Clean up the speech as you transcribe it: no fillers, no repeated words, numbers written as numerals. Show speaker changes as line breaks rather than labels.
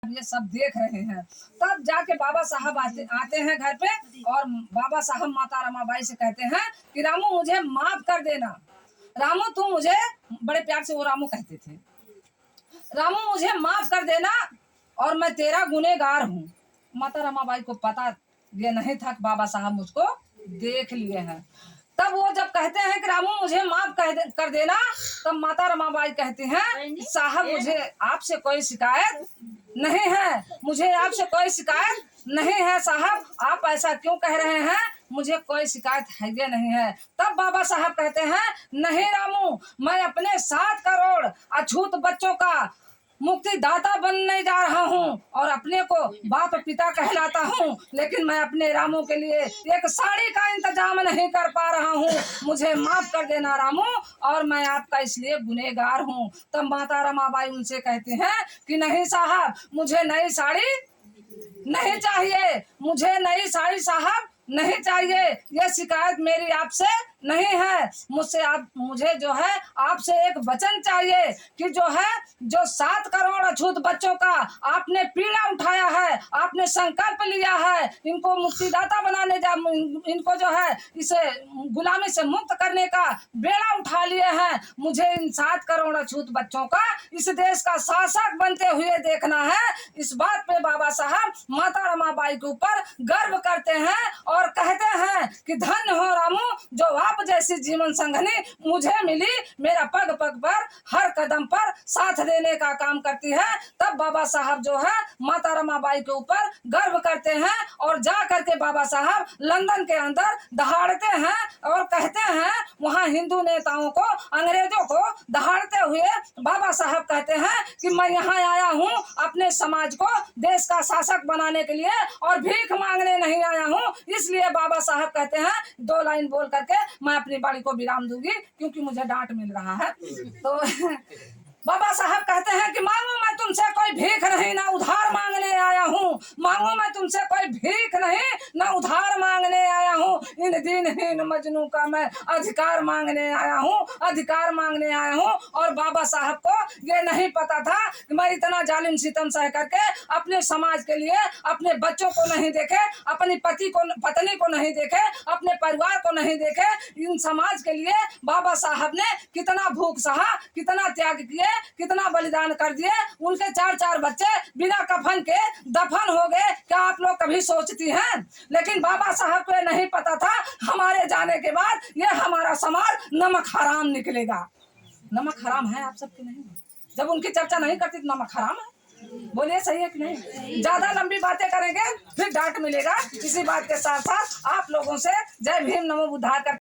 ये सब देख रहे हैं। तब जाके बाबा साहब आते हैं घर पे और बाबा साहब माता रमाबाई से कहते हैं कि रामू मुझे माफ कर देना। रामू तू मुझे, बड़े प्यार से वो रामू कहते थे, रामू मुझे माफ कर देना और मैं तेरा गुनहगार हूँ। माता रमाबाई को पता ये नहीं था कि बाबा साहब मुझको देख लिए हैं। तब वो जब कहते हैं कि रामू मुझे माफ कर देना, तब माता रमाबाई कहती हैं साहब मुझे आपसे कोई शिकायत नहीं है, मुझे आपसे कोई शिकायत नहीं है साहब, आप ऐसा क्यों कह रहे हैं, मुझे कोई शिकायत है ये नहीं है। तब बाबा साहब कहते हैं नहीं रामू, मैं अपने 7 करोड़ अछूत बच्चों का मुक्ति दाता बनने जा रहा हूँ और अपने को बाप पिता कहलाता हूँ, लेकिन मैं अपने रामू के लिए एक साड़ी का इंतजाम नहीं कर पा रहा हूँ, मुझे माफ कर देना रामू और मैं आपका इसलिए गुनहगार हूँ। तब माता रमाबाई उनसे कहती हैं कि नहीं साहब, मुझे नई साड़ी नहीं चाहिए, मुझे नई साड़ी साहब नहीं चाहिए, ये शिकायत मेरी आपसे नहीं है, मुझे जो है आपसे एक वचन चाहिए कि जो 7 करोड़ अछूत बच्चों का आपने पीड़ा उठाया है, आपने संकल्प लिया है, इनको मुक्तिदाता बनाने इनको जो है इसे गुलामी से मुक्त करने का बेड़ा उठा लिए हैं, मुझे इन 7 करोड़ अछूत बच्चों का इस देश का शासक बनते हुए देखना है। इस बात पे बाबा साहब माता रमाबाई के ऊपर गर्व करते हैं और कहते हैं कि धन्य हो रामू जो आप जैसी जीवन संगनी मुझे मिली, मेरा पग पग पर हर कदम पर साथ देने का काम करती है। तब बाबा साहब जो है माता रमाबाई के ऊपर गर्व करते हैं और जा करके बाबा साहब लंदन के अंदर दहाड़ते हैं और कहते हैं वहाँ हिंदू नेताओं को, अंग्रेजों को दहाड़ते हुए बाबा साहब कहते हैं कि मैं यहाँ आया हूँ अपने समाज को देश का शासक बनाने के लिए और भीख मांगने नहीं आया हूँ। इसलिए बाबा साहब कहते हैं 2 लाइन बोल करके मैं अपनी बाणी को विराम दूंगी क्योंकि मुझे डांट मिल रहा है। तो बाबा साहब कहते हैं कि मांगू मैं तुमसे कोई भीख नहीं, ना उधार मांगने आया हूँ, मांगू मैं तुमसे कोई भीख नहीं, ना उधार मांगने आया हूँ, इन दिनहीन मजनू का मैं अधिकार मांगने आया हूँ, अधिकार मांगने आया हूँ। और बाबा साहब को ये नहीं पता था कि मैं इतना जालिम सितम सह करके अपने समाज के लिए अपने बच्चों को नहीं देखे, अपनी पत्नी को नहीं देखे, अपने परिवार को नहीं देखे, इन समाज के लिए बाबा साहब ने कितना भूख सहा, कितना त्याग किए, कितना बलिदान कर दिए। उनके 4 बच्चे बिना कफन के दफन हो गए, क्या आप लोग कभी सोचती हैं? लेकिन बाबा साहब को नहीं पता था हमारे जाने के बाद ये हमारा समाज नमक हराम निकलेगा। नमक हराम है आप सबके नहीं? जब उनकी चर्चा नहीं करती तो नमक हराम है? बोलिए सही है कि नहीं? ज्यादा लंबी बातें करेंगे फिर डांट मिलेगा। इसी बात के साथ साथ आप लोगों से जय भीम नमो बुद्धाय कर